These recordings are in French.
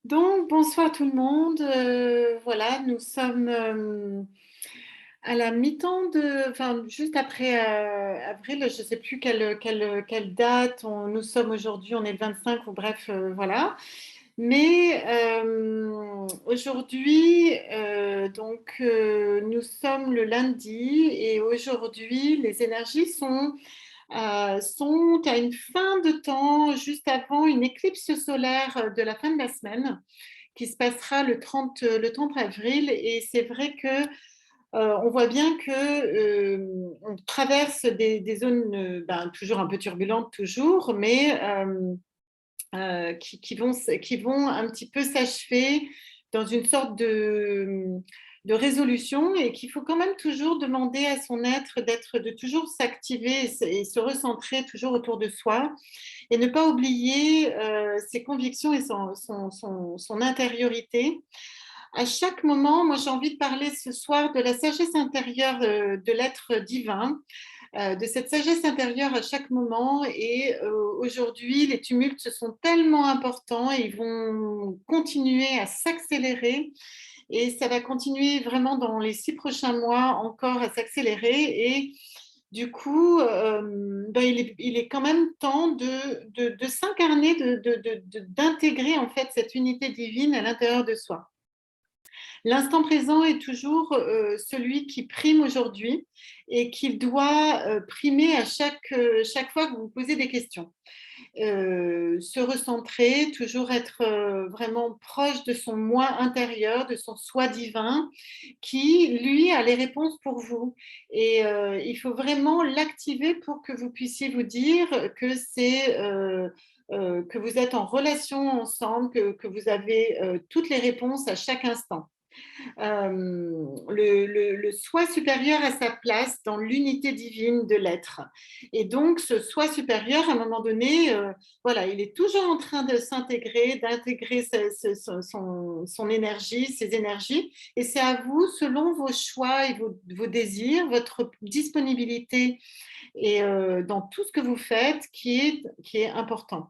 Donc, bonsoir tout le monde. Voilà, nous sommes à la mi-temps enfin, juste après avril, je ne sais plus quelle date. Nous sommes aujourd'hui, on est le 25, ou bref, voilà. Mais aujourd'hui, nous sommes le lundi et aujourd'hui, les énergies sont à une fin de temps, juste avant une éclipse solaire de la fin de la semaine qui se passera le 30 avril. Et c'est vrai que on voit bien que on traverse des zones toujours un peu turbulentes, toujours, mais qui vont un petit peu s'achever dans une sorte de résolution, et qu'il faut quand même toujours demander à son être de toujours s'activer et se recentrer toujours autour de soi et ne pas oublier ses convictions et son intériorité. À chaque moment, moi j'ai envie de parler ce soir de la sagesse intérieure de l'être divin, de cette sagesse intérieure à chaque moment. Et aujourd'hui, les tumultes sont tellement importants et ils vont continuer à s'accélérer. Et ça va continuer vraiment dans les 6 prochains mois encore à s'accélérer. Et du coup, il est quand même temps de s'incarner, d'intégrer en fait cette unité divine à l'intérieur de soi. L'instant présent est toujours celui qui prime aujourd'hui et qu'il doit primer à chaque fois que vous vous posez des questions. Se recentrer, toujours être vraiment proche de son moi intérieur, de son soi divin, qui, lui, a les réponses pour vous. Et il faut vraiment l'activer pour que vous puissiez vous dire que vous êtes en relation ensemble, que vous avez toutes les réponses à chaque instant. Le soi supérieur a sa place dans l'unité divine de l'être. Et donc, ce soi supérieur, à un moment donné, voilà, il est toujours en train de s'intégrer, d'intégrer son énergie, ses énergies. Et c'est à vous, selon vos choix et vos désirs, votre disponibilité et dans tout ce que vous faites qui est important.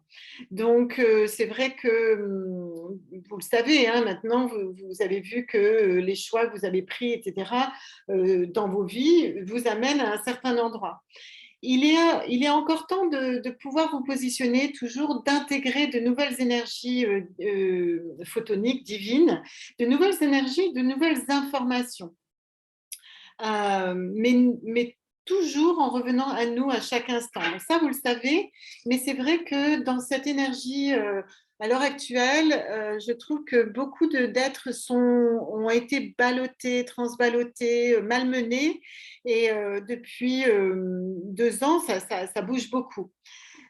Donc, c'est vrai que vous le savez, hein, maintenant, vous avez vu que les choix que vous avez pris, etc., dans vos vies, vous amènent à un certain endroit. Il est encore temps de pouvoir vous positionner, toujours d'intégrer de nouvelles énergies photoniques, divines, de nouvelles énergies, de nouvelles informations. Mais toujours en revenant à nous à chaque instant. Donc ça, vous le savez, mais c'est vrai que dans cette énergie, à l'heure actuelle, je trouve que beaucoup d'êtres ont été ballottés, transballottés, malmenés, et depuis 2 ans, ça bouge beaucoup.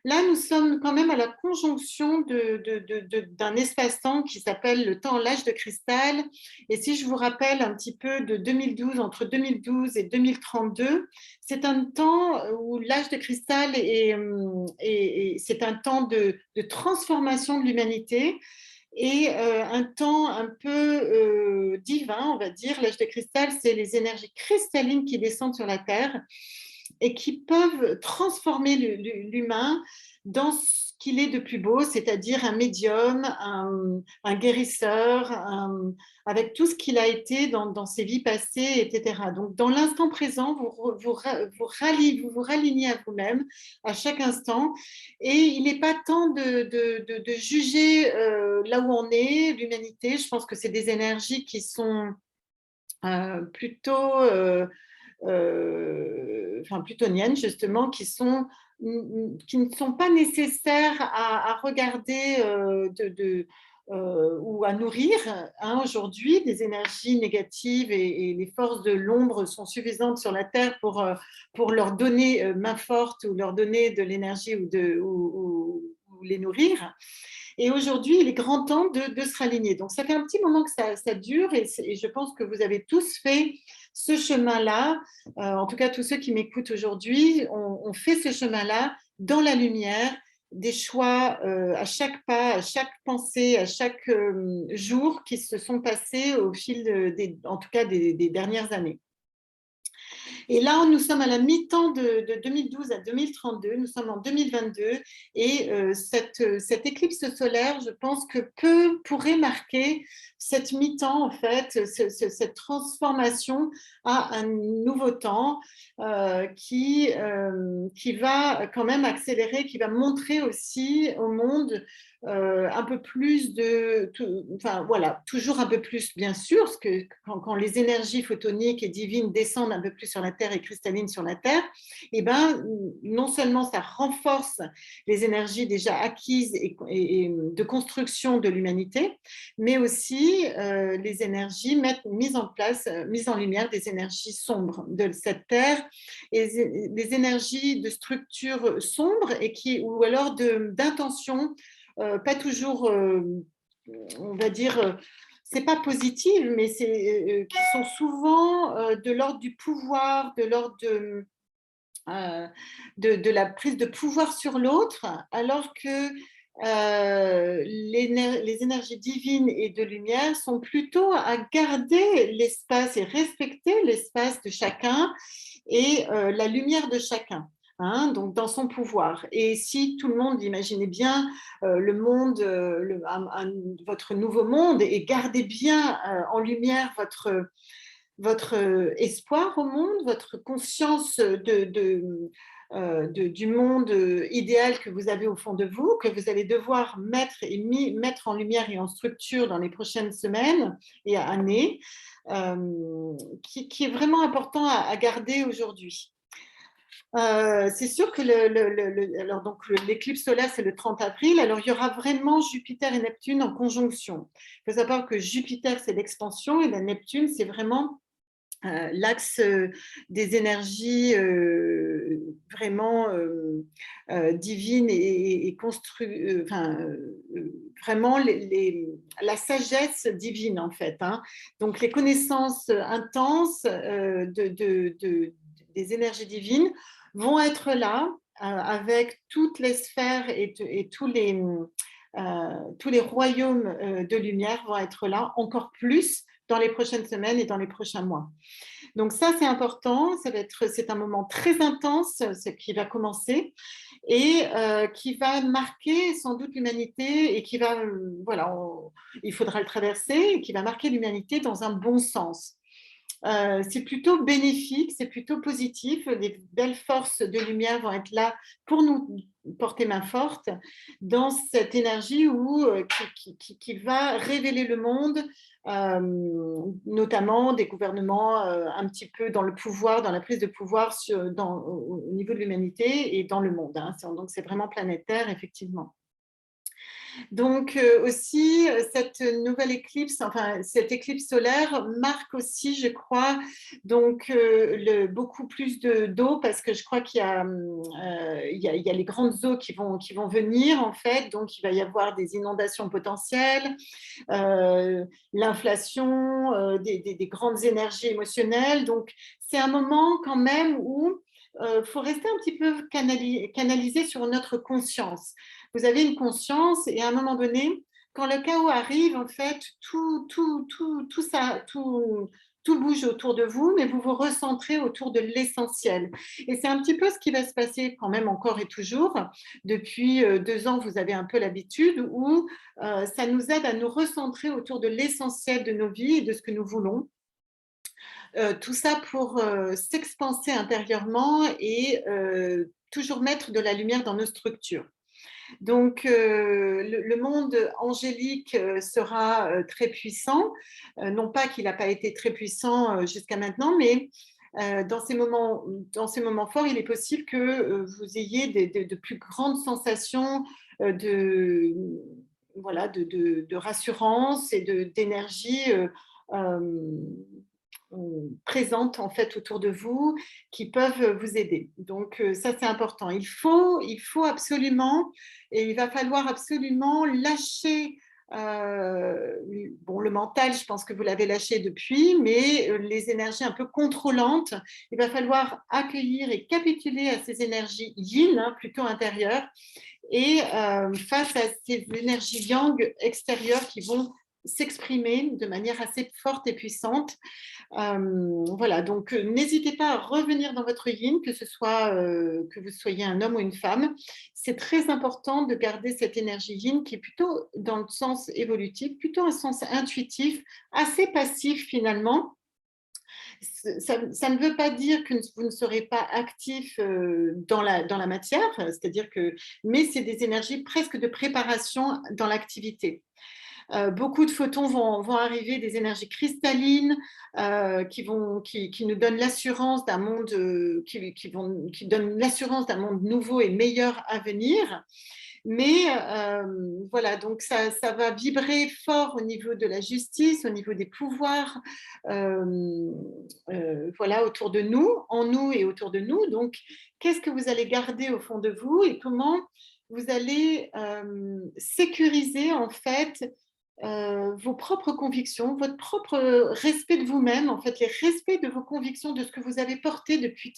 Là, nous sommes quand même à la conjonction d'un espace-temps qui s'appelle le temps l'âge de cristal. Et si je vous rappelle un petit peu de 2012, entre 2012 et 2032, c'est un temps où l'âge de cristal c'est un temps de transformation de l'humanité, et un temps un peu divin, on va dire. L'âge de cristal, c'est les énergies cristallines qui descendent sur la Terre et qui peuvent transformer l'humain dans ce qu'il est de plus beau, c'est-à-dire un médium, un guérisseur, avec tout ce qu'il a été dans ses vies passées, etc. Donc, dans l'instant présent, vous ralignez à vous-même à chaque instant, et il n'est pas temps de juger là où on est, l'humanité. Je pense que c'est des énergies qui sont plutôt plutoniennes, justement, qui ne sont pas nécessaires à regarder ou à nourrir, hein, aujourd'hui. Des énergies négatives et les forces de l'ombre sont suffisantes sur la Terre pour leur donner main forte, ou leur donner de l'énergie, ou les nourrir. Et aujourd'hui, il est grand temps de se raligner. Donc, ça fait un petit moment que ça dure, et je pense que vous avez tous fait ce chemin-là. En tout cas, tous ceux qui m'écoutent aujourd'hui ont fait ce chemin-là dans la lumière, des choix à chaque pas, à chaque pensée, à chaque jour qui se sont passés au fil en tout cas des dernières années. Et là, nous sommes à la mi-temps de 2012 à 2032, nous sommes en 2022, et cette éclipse solaire, je pense que pourrait marquer cette mi-temps, en fait, cette transformation à un nouveau temps qui va quand même accélérer, qui va montrer aussi au monde un peu plus enfin voilà, toujours un peu plus bien sûr, parce que quand les énergies photoniques et divines descendent un peu plus sur la Terre et cristallines sur la Terre, et ben non seulement ça renforce les énergies déjà acquises et de construction de l'humanité, mais aussi les énergies mises en place, mises en lumière des énergies sombres de cette Terre, et des énergies de structure sombre ou alors d'intention pas toujours, on va dire, c'est pas positive, mais qui sont souvent de l'ordre du pouvoir, de l'ordre de la prise de pouvoir sur l'autre, alors que les énergies divines et de lumière sont plutôt à garder l'espace et respecter l'espace de chacun et la lumière de chacun. Hein, donc dans son pouvoir. Et si tout le monde, imaginez bien le monde, votre nouveau monde, et gardez bien en lumière votre espoir au monde, votre conscience du monde idéal que vous avez au fond de vous, que vous allez devoir mettre en lumière et en structure dans les prochaines semaines et années, qui est vraiment important à garder aujourd'hui. C'est sûr que alors donc l'éclipse solaire, c'est le 30 avril. Alors, il y aura vraiment Jupiter et Neptune en conjonction. Il faut savoir que Jupiter, c'est l'expansion, et la Neptune, c'est vraiment l'axe des énergies vraiment divines et vraiment la sagesse divine, en fait. Hein. Donc, les connaissances intenses des énergies divines vont être là avec toutes les sphères et tous les royaumes de lumière vont être là encore plus dans les prochaines semaines et dans les prochains mois. Donc ça, c'est important. C'est un moment très intense, ce qui va commencer et qui va marquer sans doute l'humanité et qui va, voilà, il faudra le traverser, et qui va marquer l'humanité dans un bon sens. C'est plutôt bénéfique, c'est plutôt positif. Les belles forces de lumière vont être là pour nous porter main forte dans cette énergie qui va révéler le monde, notamment des gouvernements un petit peu dans le pouvoir, dans la prise de pouvoir au niveau de l'humanité et dans le monde. Hein. Donc c'est vraiment planétaire, effectivement. Donc aussi, cette nouvelle éclipse, enfin cette éclipse solaire marque aussi, je crois, donc beaucoup plus d'eau, parce que je crois il y a les grandes eaux qui vont venir, en fait. Donc il va y avoir des inondations potentielles, l'inflation, des grandes énergies émotionnelles. Donc c'est un moment quand même où faut rester un petit peu canalisé sur notre conscience. Vous avez une conscience et à un moment donné, quand le chaos arrive, en fait, tout bouge autour de vous, mais vous vous recentrez autour de l'essentiel. Et c'est un petit peu ce qui va se passer quand même encore et toujours. Depuis 2 ans, vous avez un peu l'habitude où ça nous aide à nous recentrer autour de l'essentiel de nos vies et de ce que nous voulons. Tout ça pour s'expanser intérieurement et toujours mettre de la lumière dans nos structures. Donc, le monde angélique sera très puissant. Non pas qu'il n'a pas été très puissant jusqu'à maintenant, mais dans ces moments forts, il est possible que vous ayez de plus grandes sensations de, voilà, de rassurance et d'énergie présentes en fait autour de vous, qui peuvent vous aider. Donc ça, c'est important. Il faut absolument, et il va falloir absolument lâcher le mental, je pense que vous l'avez lâché depuis, mais les énergies un peu contrôlantes, il va falloir accueillir et capituler à ces énergies yin, hein, plutôt intérieures, et face à ces énergies yang extérieures qui vont s'exprimer de manière assez forte et puissante. Voilà, donc n'hésitez pas à revenir dans votre yin, que ce soit que vous soyez un homme ou une femme. C'est très important de garder cette énergie yin qui est plutôt dans le sens évolutif, plutôt un sens intuitif, assez passif finalement. Ça ne veut pas dire que vous ne serez pas actif dans la matière, c'est-à-dire que, mais c'est des énergies presque de préparation dans l'activité. Beaucoup de photons vont arriver, des énergies cristallines qui nous donnent l'assurance d'un monde, qui donnent l'assurance d'un monde nouveau et meilleur à venir. Mais voilà, donc ça va vibrer fort au niveau de la justice, au niveau des pouvoirs, voilà, autour de nous, en nous et autour de nous. Donc, qu'est-ce que vous allez garder au fond de vous et comment vous allez sécuriser en fait vos propres convictions, votre propre respect de vous-même, en fait, les respects de vos convictions, de ce que vous avez porté depuis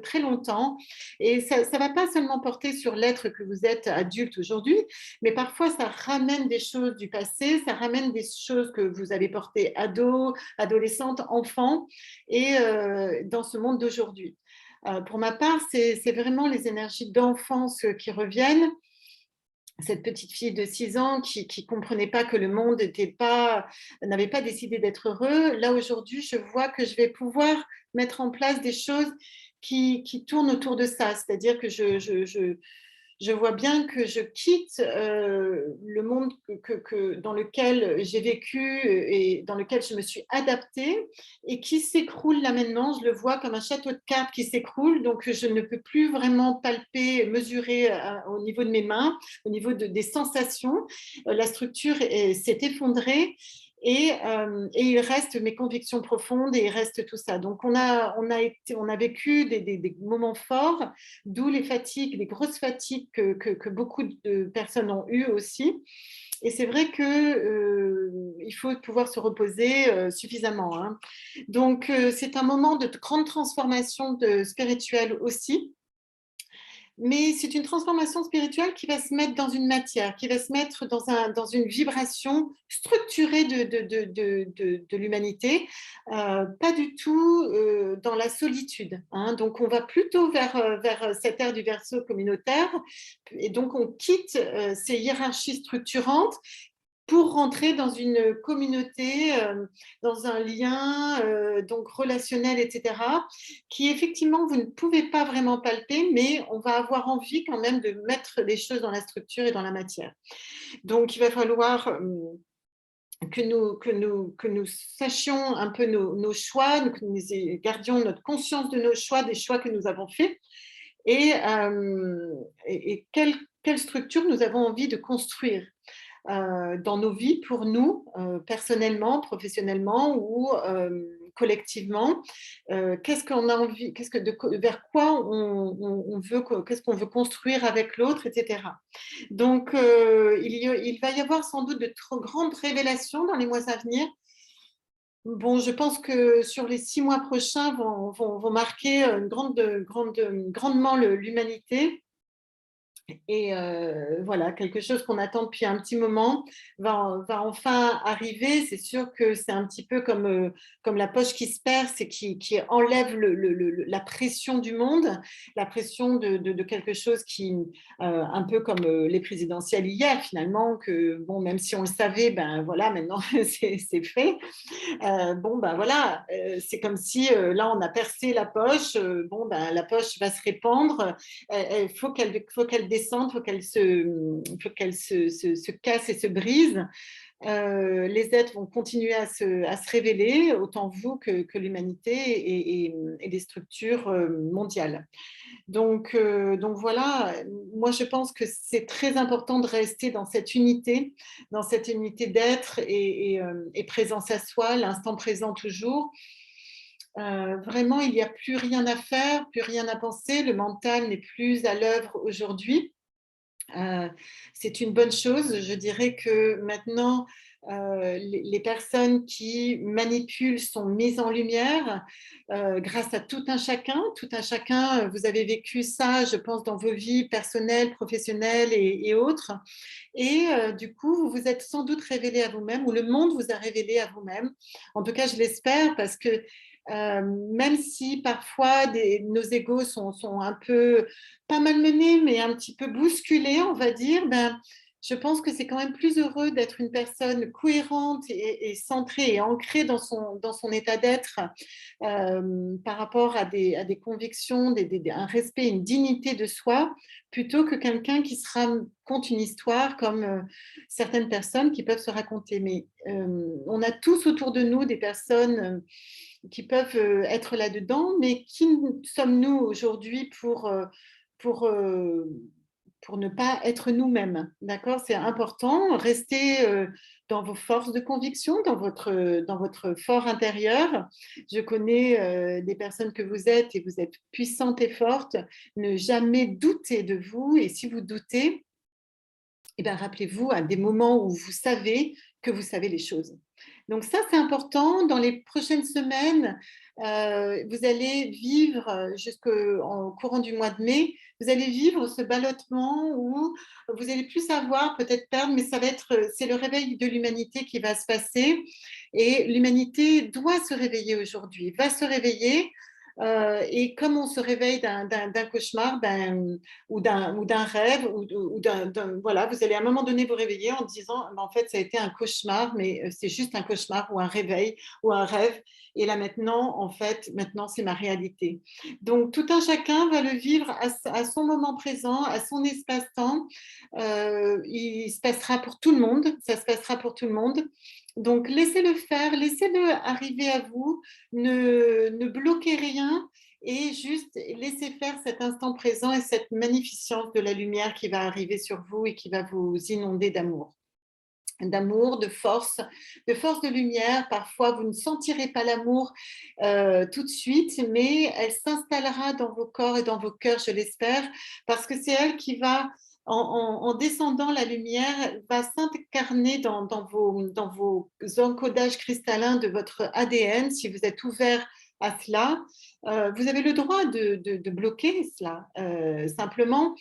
très longtemps. Et ça ne va pas seulement porter sur l'être que vous êtes adulte aujourd'hui, mais parfois ça ramène des choses du passé, ça ramène des choses que vous avez portées ado, adolescente, enfant, et dans ce monde d'aujourd'hui. Pour ma part, c'est vraiment les énergies d'enfance qui reviennent, cette petite fille de 6 ans qui ne comprenait pas que le monde n'avait pas décidé d'être heureux. Là, aujourd'hui, je vois que je vais pouvoir mettre en place des choses qui tournent autour de ça. C'est-à-dire que je vois bien que je quitte le monde dans lequel j'ai vécu et dans lequel je me suis adaptée et qui s'écroule là maintenant. Je le vois comme un château de cartes qui s'écroule, donc je ne peux plus vraiment palper, mesurer au niveau de mes mains, au niveau des sensations. La structure s'est effondrée. Et il reste mes convictions profondes et il reste tout ça. Donc, on a vécu des moments forts, d'où les fatigues, les grosses fatigues que beaucoup de personnes ont eues aussi. Et c'est vrai qu'il faut pouvoir se reposer suffisamment, hein. Donc, c'est un moment de grande transformation spirituelle aussi. Mais c'est une transformation spirituelle qui va se mettre dans une matière, qui va se mettre dans une vibration structurée de l'humanité, pas du tout dans la solitude, hein. Donc, on va plutôt vers cette ère du Verseau communautaire, et donc on quitte ces hiérarchies structurantes pour rentrer dans une communauté, dans un lien donc relationnel, etc., qui effectivement, vous ne pouvez pas vraiment palper, mais on va avoir envie quand même de mettre les choses dans la structure et dans la matière. Donc, il va falloir que nous sachions un peu nos choix, que nous gardions notre conscience de nos choix, des choix que nous avons faits, et quelle structure nous avons envie de construire dans nos vies pour nous, personnellement, professionnellement ou collectivement. Qu'est-ce qu'on a envie, vers quoi on veut, qu'est-ce qu'on veut construire avec l'autre, etc. Donc, il va y avoir sans doute de trop grandes révélations dans les mois à venir. Bon, je pense que sur les 6 mois prochains vont marquer grandement l'humanité. Et voilà, quelque chose qu'on attend depuis un petit moment va enfin arriver. C'est sûr que c'est un petit peu comme la poche qui se perce et qui enlève la pression du monde, la pression de quelque chose qui, un peu comme les présidentielles hier finalement, que bon, même si on le savait, ben voilà, maintenant c'est fait. Bon, ben voilà, c'est comme si là, on a percé la poche. Bon, ben, la poche va se répandre. Il faut qu'elle descende, faut qu'elle se casse et se brise. Les êtres vont continuer à se révéler, autant vous que l'humanité et les structures mondiales. Donc voilà, moi je pense que c'est très important de rester dans cette unité d'être et présence à soi, l'instant présent toujours. Vraiment, il n'y a plus rien à faire, plus rien à penser, le mental n'est plus à l'œuvre aujourd'hui. C'est une bonne chose. Je dirais que maintenant, Les personnes qui manipulent sont mises en lumière grâce à tout un chacun. Tout un chacun, vous avez vécu ça, je pense, dans vos vies personnelles, professionnelles et autres. Et du coup, vous vous êtes sans doute révélé à vous-même, ou le monde vous a révélé à vous-même. En tout cas, je l'espère, parce que même si parfois nos égos sont un peu, pas malmenés, mais un petit peu bousculés, on va dire, ben, je pense que c'est quand même plus heureux d'être une personne cohérente et centrée et ancrée dans son état d'être par rapport à des convictions, un respect, une dignité de soi, plutôt que quelqu'un qui se raconte une histoire comme certaines personnes qui peuvent se raconter. Mais on a tous autour de nous des personnes qui peuvent être là-dedans, mais qui sommes-nous aujourd'hui pour, euh, pour ne pas être nous-mêmes, d'accord? C'est important, restez dans vos forces de conviction, dans votre fort intérieur. Je connais des personnes que vous êtes et vous êtes puissantes et fortes. Ne jamais douter de vous, et si vous doutez, eh bien, rappelez-vous à des moments où vous savez que vous savez les choses. Donc ça, c'est important. Dans les prochaines semaines, vous allez vivre jusqu'au courant du mois de mai, vous allez vivre ce ballottement où vous allez plus savoir, peut-être perdre, mais c'est le réveil de l'humanité qui va se passer. Et l'humanité doit se réveiller aujourd'hui, va se réveiller. Et comme on se réveille d'un cauchemar ou d'un rêve, voilà, vous allez à un moment donné vous réveiller en disant, en fait, ça a été un cauchemar, mais c'est juste un cauchemar ou un réveil ou un rêve. Et là maintenant, en fait, maintenant, c'est ma réalité. Donc, tout un chacun va le vivre à son moment présent, à son espace-temps. Il se passera pour tout le monde, ça se passera pour tout le monde. Donc, laissez-le faire, laissez-le arriver à vous, ne bloquez rien et juste laissez faire cet instant présent et cette magnificence de la lumière qui va arriver sur vous et qui va vous inonder d'amour, de force de lumière. Parfois, vous ne sentirez pas l'amour tout de suite, mais elle s'installera dans vos corps et dans vos cœurs, je l'espère, parce que c'est elle qui va, en descendant la lumière, va s'incarner dans vos encodages cristallins de votre ADN, si vous êtes ouvert à cela. Vous avez le droit de bloquer cela. Simplement,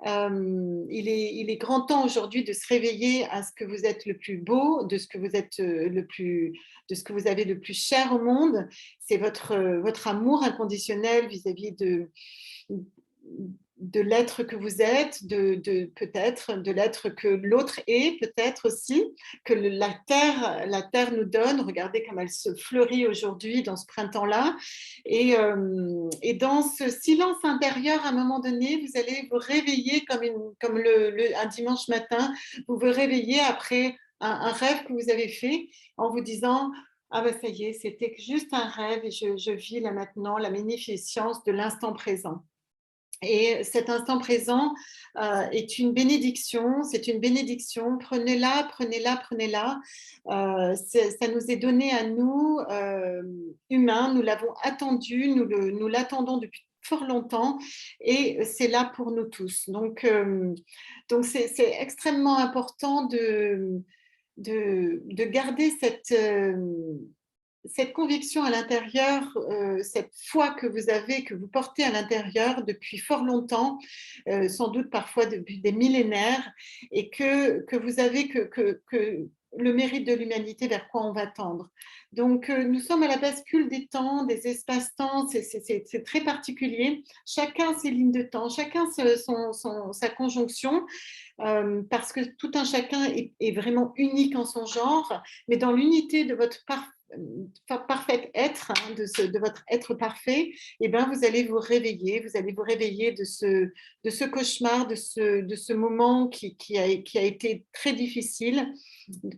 il est grand temps aujourd'hui de se réveiller à ce que vous êtes le plus beau, de ce que vous êtes de ce que vous avez le plus cher au monde. C'est votre amour inconditionnel vis-à-vis de l'être que vous êtes, peut-être de l'être que l'autre est, peut-être aussi, que la terre nous donne. Regardez comme elle se fleurit aujourd'hui dans ce printemps-là. Et dans ce silence intérieur, à un moment donné, vous allez vous réveiller comme un dimanche matin, vous vous réveillez après un rêve que vous avez fait en vous disant, ah ben ça y est, c'était juste un rêve et je vis là maintenant la magnificence de l'instant présent. Et cet instant présent est une bénédiction, c'est une bénédiction. Prenez-la, prenez-la, prenez-la. Ça nous est donné à nous, humains, nous l'avons attendu, nous l'attendons depuis fort longtemps et c'est là pour nous tous. Donc c'est extrêmement important de garder cette conviction à l'intérieur, cette foi que vous avez, que vous portez à l'intérieur depuis fort longtemps, sans doute parfois depuis des millénaires, et que vous avez que le mérite de l'humanité vers quoi on va tendre. Donc, nous sommes à la bascule des temps, des espaces-temps, c'est très particulier. Chacun ses lignes de temps, chacun sa conjonction, parce que tout un chacun est vraiment unique en son genre, mais dans l'unité de votre parfait être, hein, de votre être parfait, eh ben, vous allez vous réveiller de ce cauchemar, de ce moment qui a été très difficile,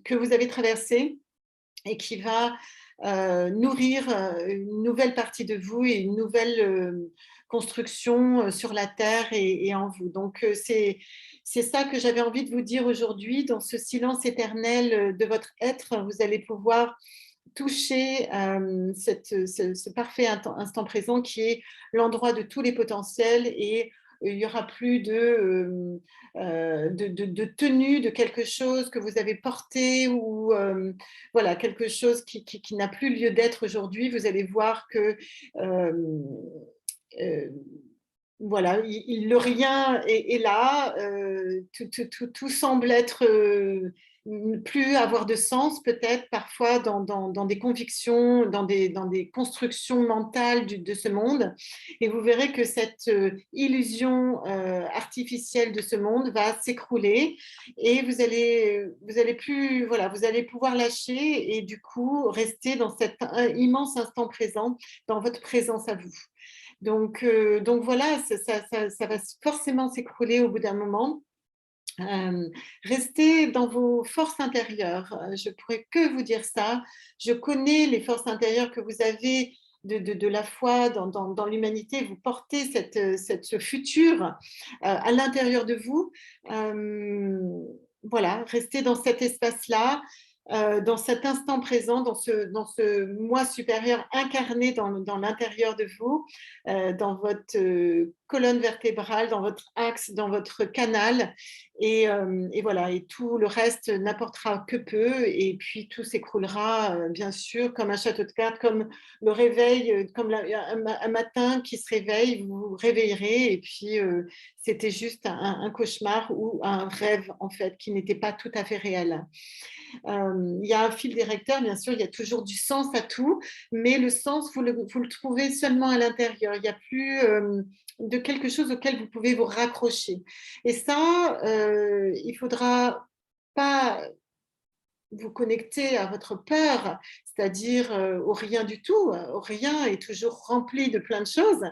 que vous avez traversé et qui va nourrir une nouvelle partie de vous et une nouvelle construction sur la terre et en vous. Donc, c'est ça que j'avais envie de vous dire aujourd'hui. Dans ce silence éternel de votre être, vous allez pouvoir toucher ce parfait instant présent qui est l'endroit de tous les potentiels et il n'y aura plus de tenue de quelque chose que vous avez porté ou voilà, quelque chose qui n'a plus lieu d'être aujourd'hui. Vous allez voir que euh, euh, voilà, le rien est là, tout semble être plus avoir de sens peut-être parfois dans des convictions, dans des constructions mentales de ce monde. Et vous verrez que cette illusion artificielle de ce monde va s'écrouler et vous allez plus, voilà, vous allez pouvoir lâcher et du coup rester dans cet immense instant présent, dans votre présence à vous. Donc voilà, ça va forcément s'écrouler au bout d'un moment. Restez dans vos forces intérieures. Je pourrais que vous dire ça. Je connais les forces intérieures que vous avez de la foi dans l'humanité. Vous portez ce futur à l'intérieur de vous. Euh, voilà, restez dans cet espace-là. Dans cet instant présent, dans ce moi supérieur incarné dans l'intérieur de vous, dans votre colonne vertébrale, dans votre axe, dans votre canal. Et voilà, et tout le reste n'apportera que peu, et puis tout s'écroulera, bien sûr, comme un château de cartes, comme le réveil, comme un matin qui se réveille, vous vous réveillerez, et puis c'était juste un cauchemar ou un rêve, en fait, qui n'était pas tout à fait réel. Il y a un fil directeur, bien sûr, il y a toujours du sens à tout, mais le sens, vous le trouvez seulement à l'intérieur. Il n'y a plus de quelque chose auquel vous pouvez vous raccrocher. Et ça, il faudra pas vous connecter à votre peur, c'est-à-dire au rien du tout. Au rien est toujours rempli de plein de choses,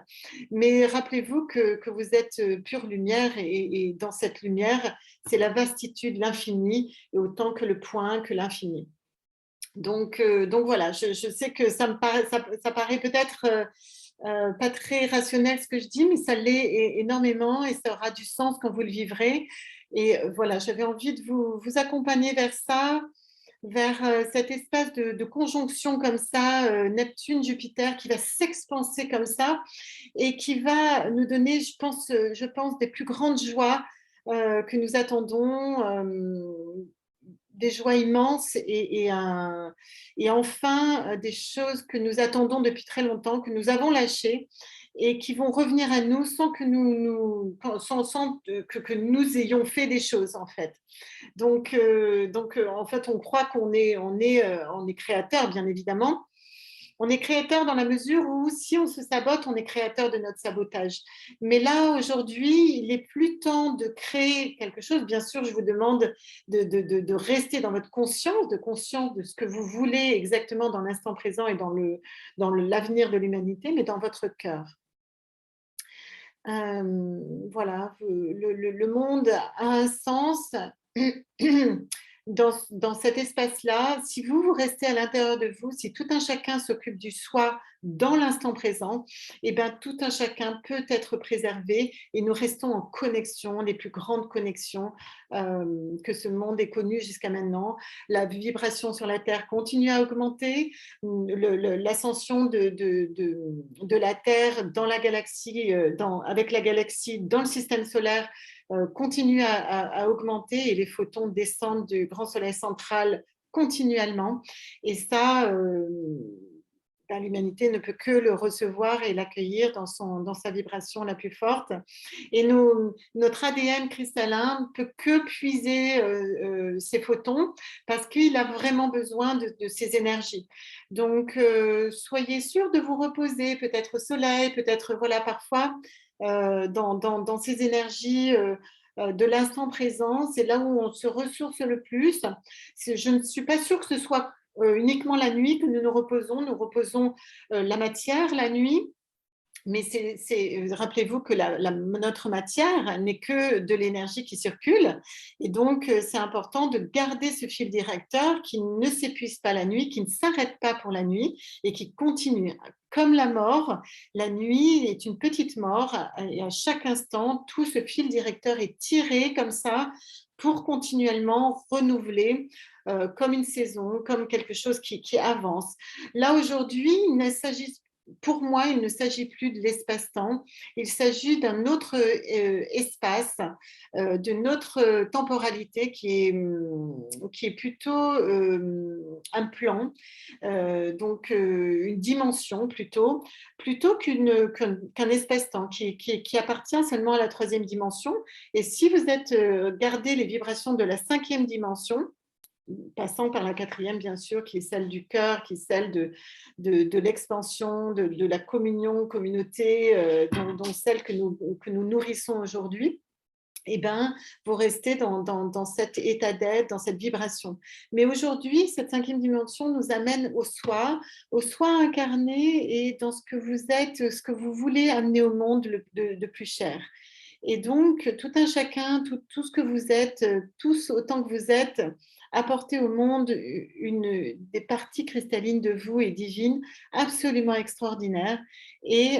mais rappelez-vous que vous êtes pure lumière et dans cette lumière, c'est la vastitude, l'infini, et autant que le point, que l'infini. Donc voilà, je sais que ça paraît peut-être pas très rationnel ce que je dis, mais ça l'est énormément et ça aura du sens quand vous le vivrez. Et voilà, j'avais envie de vous accompagner vers ça, vers cet espace de conjonction comme ça, Neptune-Jupiter, qui va s'expanser comme ça et qui va nous donner, je pense des plus grandes joies que nous attendons, des joies immenses et enfin des choses que nous attendons depuis très longtemps, que nous avons lâchées et qui vont revenir à nous sans que nous ayons fait des choses en fait. Donc, en fait, on croit on est créateur, bien évidemment. On est créateur dans la mesure où si on se sabote, on est créateur de notre sabotage. Mais là, aujourd'hui, il n'est plus temps de créer quelque chose. Bien sûr, je vous demande de rester dans votre conscience, de conscience de ce que vous voulez exactement dans l'instant présent et dans l'avenir de l'humanité, mais dans votre cœur. Voilà, le monde a un sens dans cet espace-là. Si vous restez à l'intérieur de vous, si tout un chacun s'occupe du soi dans l'instant présent, eh bien, tout un chacun peut être préservé et nous restons en connexion, les plus grandes connexions que ce monde ait connues jusqu'à maintenant. La vibration sur la Terre continue à augmenter, l'ascension de la Terre dans la galaxie, avec la galaxie dans le système solaire continue à augmenter et les photons descendent du grand soleil central continuellement. Et ça, l'humanité ne peut que le recevoir et l'accueillir dans sa vibration la plus forte. Et notre ADN cristallin peut que puiser ces photons parce qu'il a vraiment besoin de ces énergies. Donc, soyez sûrs de vous reposer, peut-être au soleil, peut-être, voilà, parfois, dans ces énergies de l'instant présent. C'est là où on se ressource le plus. Je ne suis pas sûre que ce soit uniquement la nuit que nous nous reposons. Nous reposons la matière la nuit. Mais rappelez-vous que notre matière n'est que de l'énergie qui circule. Et donc, c'est important de garder ce fil directeur qui ne s'épuise pas la nuit, qui ne s'arrête pas pour la nuit et qui continue. Comme la mort, la nuit est une petite mort et à chaque instant, tout ce fil directeur est tiré comme ça pour continuellement renouveler comme une saison, comme quelque chose qui avance. Là, aujourd'hui, il ne s'agit pour moi, il ne s'agit plus de l'espace-temps, il s'agit d'un autre espace, d'une autre temporalité qui est plutôt un plan, donc une dimension plutôt qu'un espace-temps qui appartient seulement à la troisième dimension. Et si vous êtes gardé les vibrations de la cinquième dimension, passant par la quatrième, bien sûr, qui est celle du cœur, qui est celle de l'expansion, de la communion, communauté, dont celle que nous nourrissons aujourd'hui, eh ben, vous restez dans cet état d'être, dans cette vibration. Mais aujourd'hui, cette cinquième dimension nous amène au soi incarné et dans ce que vous êtes, ce que vous voulez amener au monde de plus cher. Et donc, tout un chacun, tout ce que vous êtes, tous autant que vous êtes, apportez au monde des parties cristallines de vous et divines absolument extraordinaires. Et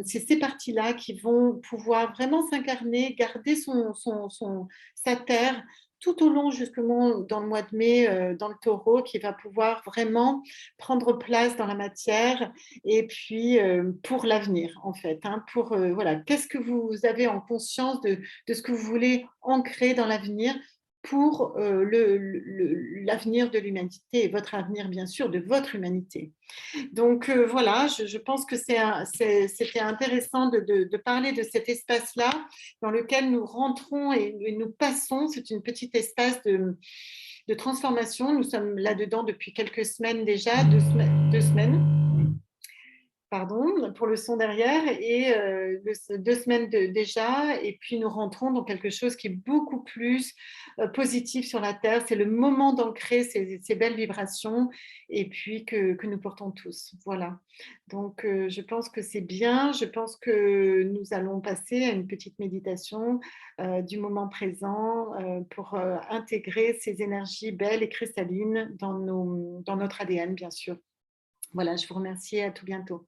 c'est ces parties-là qui vont pouvoir vraiment s'incarner, garder sa terre tout au long, justement, dans le mois de mai, dans le taureau, qui va pouvoir vraiment prendre place dans la matière et puis pour l'avenir, en fait. Hein, voilà, qu'est-ce que vous avez en conscience de ce que vous voulez ancrer dans l'avenir pour l'avenir de l'humanité et votre avenir, bien sûr, de votre humanité. Donc voilà, je pense que c'était intéressant de parler de cet espace-là dans lequel nous rentrons et nous passons. C'est une petite espace de transformation. Nous sommes là-dedans depuis quelques semaines déjà, 2 semaines. Pardon, pour le son derrière, et 2 semaines déjà, et puis nous rentrons dans quelque chose qui est beaucoup plus positif sur la Terre. C'est le moment d'ancrer ces belles vibrations, et puis que nous portons tous. Voilà. Donc, je pense que c'est bien. Je pense que nous allons passer à une petite méditation du moment présent pour intégrer ces énergies belles et cristallines dans notre ADN, bien sûr. Voilà, je vous remercie et à tout bientôt.